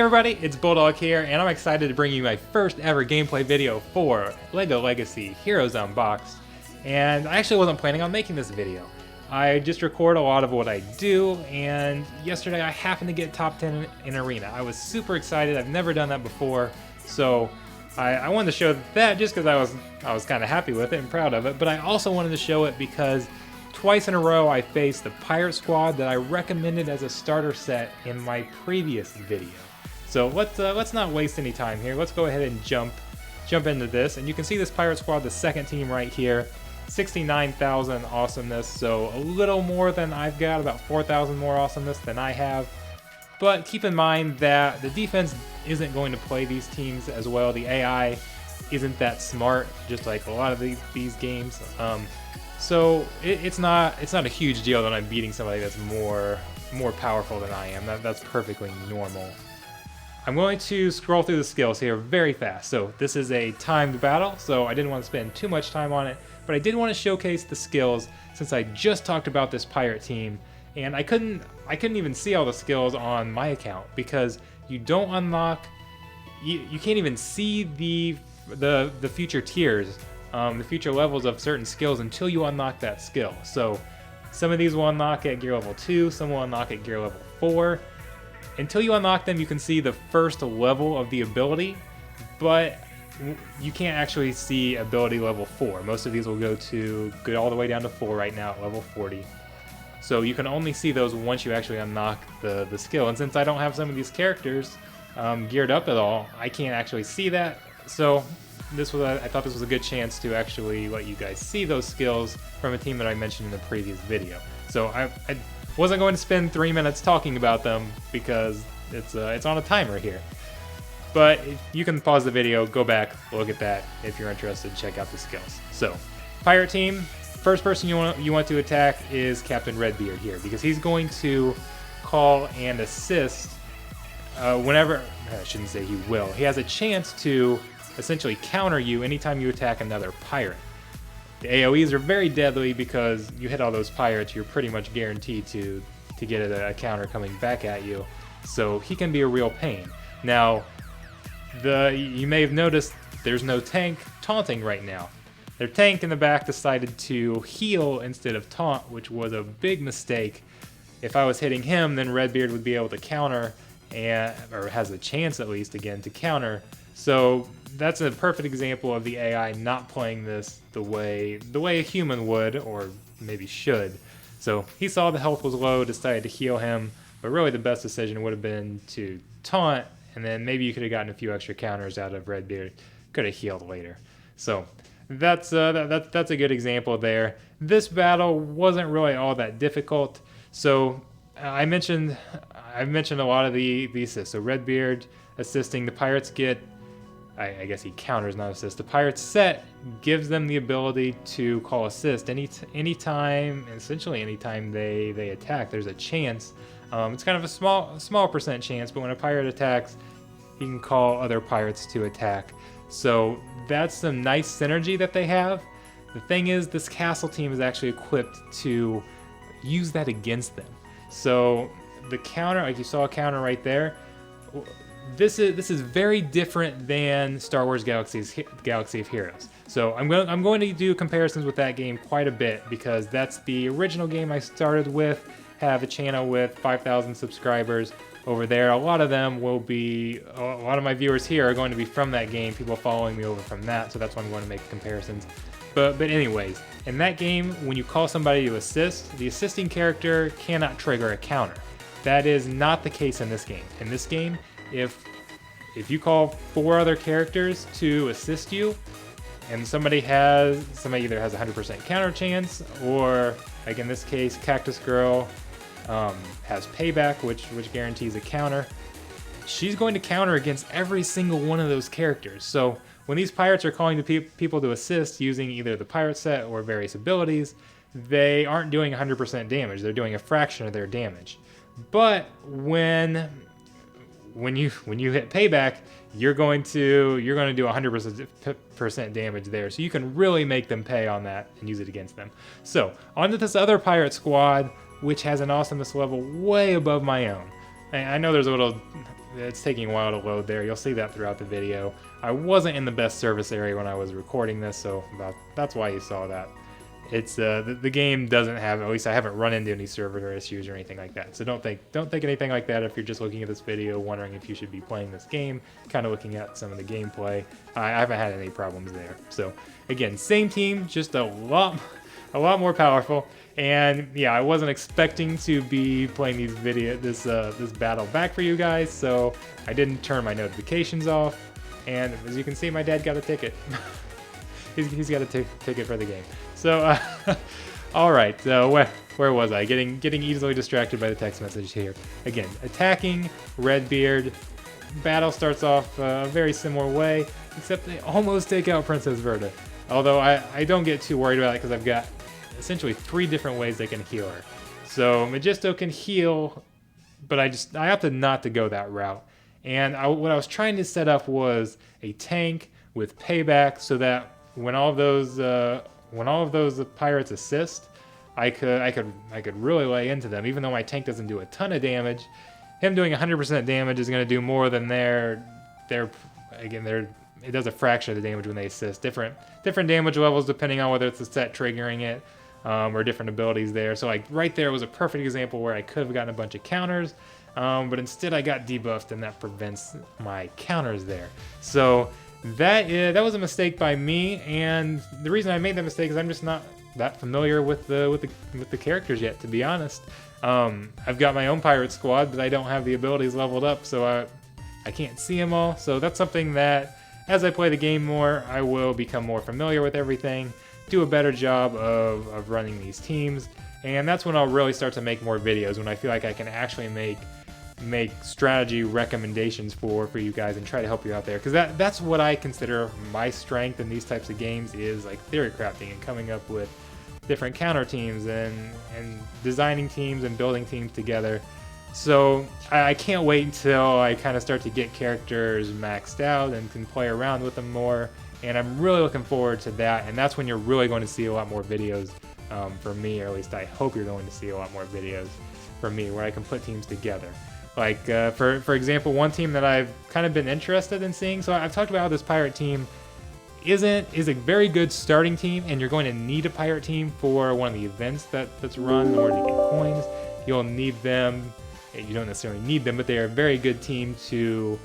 everybody, it's Bulldog here, and I'm excited to bring you my first ever gameplay video for LEGO Legacy Heroes Unboxed. And I actually wasn't planning on making this video. I just record a lot of what I do, and yesterday I happened to get top 10 in Arena. I was super excited, I've never done that before, so I wanted to show that just because I was kind of happy with it and proud of it, but I also wanted to show it because twice in a row I faced the Pirate Squad that I recommended as a starter set in my previous video. So let's not waste any time here. Let's go ahead and jump into this, and you can see this Pirate Squad, the second team right here. 69,000 awesomeness, so a little more than I've got, about 4,000 more awesomeness than I have. But keep in mind that the defense isn't going to play these teams as well. The AI isn't that smart, just like a lot of these games. So it's not a huge deal that I'm beating somebody that's more powerful than I am. That's perfectly normal. I'm going to scroll through the skills here very fast. So this is a timed battle, so I didn't want to spend too much time on it, but I did want to showcase the skills since I just talked about this pirate team, and I couldn't even see all the skills on my account because you don't unlock, you can't even see the future tiers, the future levels of certain skills until you unlock that skill. So some of these will unlock at gear level 2, some will unlock at gear level 4. Until you unlock them, you can see the first level of the ability, but you can't actually see ability level 4. Most of these will go all the way down to 4 right now at level 40. So you can only see those once you actually unlock the skill. And since I don't have some of these characters geared up at all, I can't actually see that. So I thought this was a good chance to actually let you guys see those skills from a team that I mentioned in the previous video. So I wasn't going to spend 3 minutes talking about them because it's on a timer here. But you can pause the video, go back, look at that if you're interested, check out the skills. So, pirate team, first person you want to attack is Captain Redbeard here because he's going to call and assist whenever, I shouldn't say he will, he has a chance to essentially counter you anytime you attack another pirate. The AoEs are very deadly because you hit all those pirates, you're pretty much guaranteed to get a counter coming back at you. So he can be a real pain. Now, you may have noticed there's no tank taunting right now. Their tank in the back decided to heal instead of taunt, which was a big mistake. If I was hitting him, then Redbeard would be able to counter, or has a chance at least again to counter. So that's a perfect example of the AI not playing this the way a human would, or maybe should. So he saw the health was low, decided to heal him, but really the best decision would have been to taunt, and then maybe you could have gotten a few extra counters out of Redbeard, could have healed later. So that's a good example there. This battle wasn't really all that difficult. So I mentioned a lot of the assists. So Redbeard assisting, the pirates get, I guess he counters, not assist. The pirates set gives them the ability to call assist anytime, essentially anytime they attack. There's a chance. It's kind of a small percent chance, but when a pirate attacks, he can call other pirates to attack. So that's some nice synergy that they have. The thing is, this castle team is actually equipped to use that against them. So the counter, like you saw a counter right there, this is very different than Star Wars Galaxy of Heroes. So I'm going to do comparisons with that game quite a bit because that's the original game I started with. Have a channel with 5,000 subscribers over there. A lot of my viewers here are going to be from that game, people following me over from that, so that's why I'm going to make comparisons. But anyways, in that game, when you call somebody to assist, the assisting character cannot trigger a counter. That is not the case in this game. In this game, if you call 4 other characters to assist you, and somebody either has a 100% counter chance, or like in this case, Cactus Girl has payback, which guarantees a counter. She's going to counter against every single one of those characters. So when these pirates are calling to people to assist using either the pirate set or various abilities, they aren't doing 100% damage. They're doing a fraction of their damage. But when you hit payback, you're going to do 100% damage there. So you can really make them pay on that and use it against them. So on to this other pirate squad, which has an awesomeness level way above my own. I know there's a little, it's taking a while to load there. You'll see that throughout the video. I wasn't in the best service area when I was recording this, so that's why you saw that. It's the game doesn't have, at least I haven't run into any server issues or anything like that. So don't think anything like that if you're just looking at this video wondering if you should be playing this game, kind of looking at some of the gameplay. I haven't had any problems there. So again, same team, just a lot more powerful. And yeah, I wasn't expecting to be playing this battle back for you guys, so I didn't turn my notifications off. And as you can see, my dad got a ticket. he's got a ticket for the game. So, all right. Where was I? Getting easily distracted by the text message here. Again, attacking Redbeard. Battle starts off a very similar way, except they almost take out Princess Verda. Although I don't get too worried about it because I've got essentially 3 different ways they can heal her. So Magisto can heal, but I opted not to go that route. And what I was trying to set up was a tank with payback, so that when all of those pirates assist, I could really lay into them. Even though my tank doesn't do a ton of damage, him doing 100% damage is going to do more than it does a fraction of the damage when they assist. Different damage levels depending on whether it's a set triggering it or different abilities there. So like right there was a perfect example where I could have gotten a bunch of counters, but instead I got debuffed, and that prevents my counters there. So that was a mistake by me, and the reason I made that mistake is I'm just not that familiar with the characters yet, to be honest. I've got my own pirate squad, but I don't have the abilities leveled up, so I can't see them all. So that's something that, as I play the game more, I will become more familiar with everything, do a better job of running these teams, and that's when I'll really start to make more videos, when I feel like I can actually make strategy recommendations for you guys and try to help you out there, because that's what I consider my strength in these types of games, is like theory crafting and coming up with different counter teams and designing teams and building teams together. So I can't wait until I kind of start to get characters maxed out and can play around with them more, and I'm really looking forward to that. And that's when you're really going to see a lot more videos from me, or at least I hope you're going to see a lot more videos from me where I can put teams together. Like, for example, one team that I've kind of been interested in seeing, so I've talked about how this pirate team is a very good starting team, and you're going to need a pirate team for one of the events that's run in order to get coins. You'll need them. You don't necessarily need them, but they are a very good team to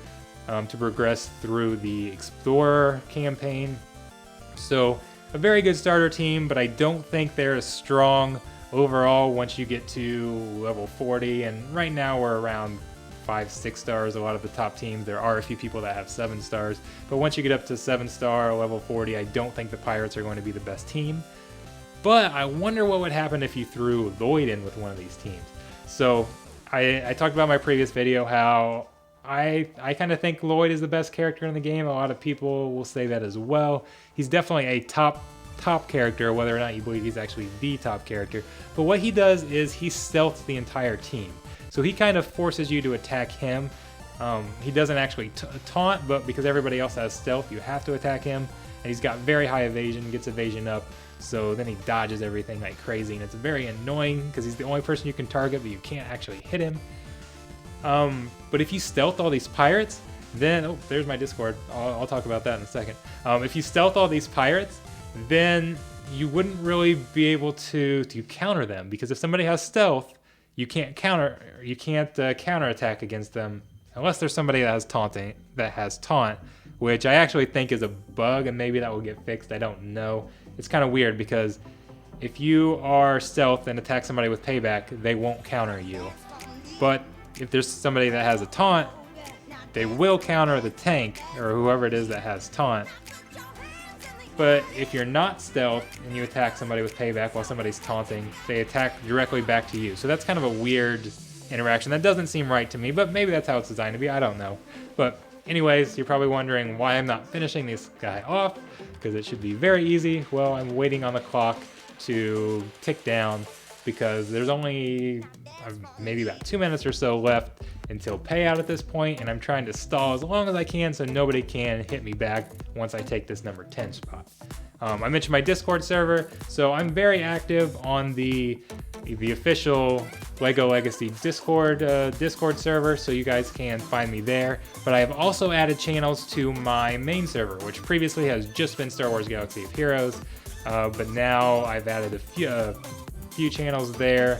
progress through the Explorer campaign. So a very good starter team, but I don't think they're as strong overall once you get to level 40, and right now we're around 5-6 stars. A lot of the top teams, there are a few people that have 7 stars, but once you get up to 7-star or level 40, I don't think the Pirates are going to be the best team. But I wonder what would happen if you threw Lloyd in with one of these teams. So I talked about in my previous video how I kind of think Lloyd is the best character in the game. A lot of people will say that as well. He's definitely a top character, whether or not you believe he's actually the top character. But what he does is he stealths the entire team. So he kind of forces you to attack him. He doesn't actually taunt, but because everybody else has stealth, you have to attack him. And he's got very high evasion, gets evasion up. So then he dodges everything like crazy, and it's very annoying because he's the only person you can target, but you can't actually hit him. But if you stealth all these pirates, then, oh, there's my Discord. I'll talk about that in a second. If you stealth all these pirates, then you wouldn't really be able to counter them, because if somebody has stealth, you can't counterattack against them unless there's somebody that has taunt, which I actually think is a bug, and maybe that will get fixed. I don't know. It's kind of weird because if you are stealth and attack somebody with payback, they won't counter you. But if there's somebody that has a taunt, they will counter the tank or whoever it is that has taunt. But if you're not stealth and you attack somebody with payback while somebody's taunting, they attack directly back to you. So that's kind of a weird interaction. That doesn't seem right to me, but maybe that's how it's designed to be. I don't know. But anyways, you're probably wondering why I'm not finishing this guy off, because it should be very easy. Well, I'm waiting on the clock to tick down because there's only maybe about 2 minutes or so left until payout at this point, and I'm trying to stall as long as I can so nobody can hit me back once I take this number 10 spot. I mentioned my Discord server, so I'm very active on the the official LEGO Legacy Discord server, so you guys can find me there. But I have also added channels to my main server, which previously has just been Star Wars Galaxy of Heroes, but now I've added a few channels there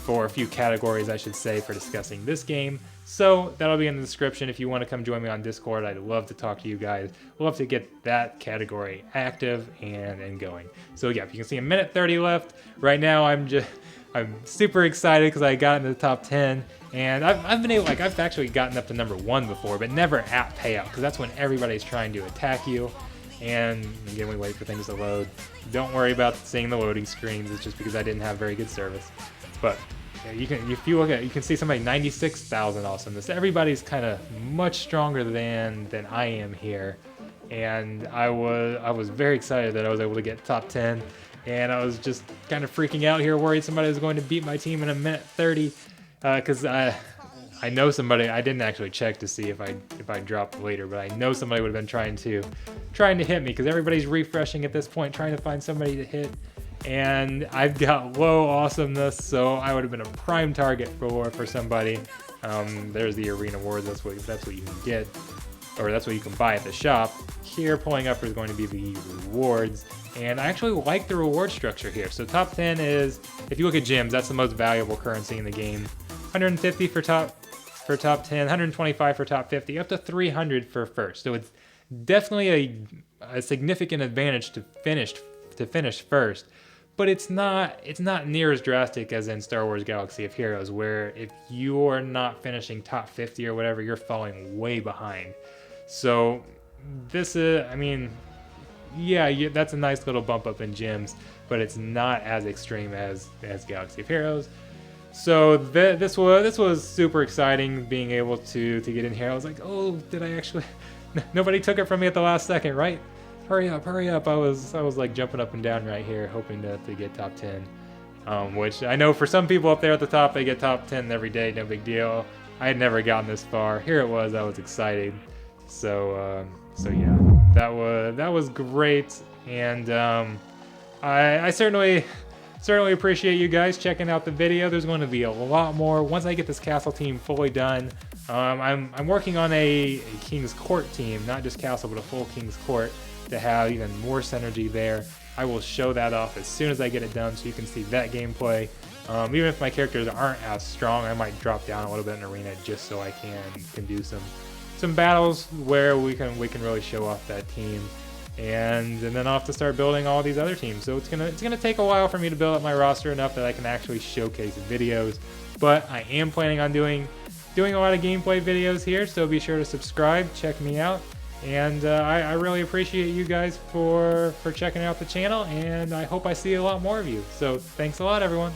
for a few categories, I should say, for discussing this game. So that'll be in the description if you want to come join me on Discord. I'd love to talk to you guys. Love to get that category active and going. So yeah, if you can see a minute 30 left. Right now I'm super excited because I got into the top 10, and I've been able, like, I've actually gotten up to number 1 before, but never at payout, because that's when everybody's trying to attack you. And again, we wait for things to load. Don't worry about seeing the loading screens. It's just because I didn't have very good service. But yeah, you can, if you look at, you can see somebody 96,000 awesomeness. Everybody's kind of much stronger than I am here, and I was very excited that I was able to get top 10, and I was just kind of freaking out here, worried somebody was going to beat my team in a minute 30, because I know somebody. I didn't actually check to see if I dropped later, but I know somebody would have been trying to hit me, because everybody's refreshing at this point, trying to find somebody to hit. And I've got low awesomeness, so I would have been a prime target for somebody. There's the arena awards. That's what you can get, or that's what you can buy at the shop. Here, pulling up is going to be the rewards, and I actually like the reward structure here. So top 10 is, if you look at gems, that's the most valuable currency in the game. 150 for top 10, 125 for top 50, up to 300 for first. So it's definitely a significant advantage to finish first. But it's not near as drastic as in Star Wars Galaxy of Heroes, where if you're not finishing top 50 or whatever, you're falling way behind. So this is, I mean, yeah, that's a nice little bump up in gems, but it's not as extreme as Galaxy of Heroes. So this was super exciting, being able to get in here. I was like, oh, did I actually? Nobody took it from me at the last second, right? Hurry up, hurry up. I was like jumping up and down right here, hoping to get top 10. Which I know for some people up there at the top, they get top 10 every day, no big deal. I had never gotten this far. Here it was, I was excited. So yeah, that was great. And I certainly appreciate you guys checking out the video. There's going to be a lot more once I get this castle team fully done. I'm working on a King's Court team, not just castle, but a full King's Court, to have even more synergy there. I will show that off as soon as I get it done, so you can see that gameplay. Even if my characters aren't as strong, I might drop down a little bit in arena just so I can do some battles where we can really show off that team. And then I'll have to start building all these other teams. So it's gonna take a while for me to build up my roster enough that I can actually showcase videos. But I am planning on doing a lot of gameplay videos here, so be sure to subscribe, check me out. And I really appreciate you guys for checking out the channel, and I hope I see a lot more of you. So thanks a lot, everyone.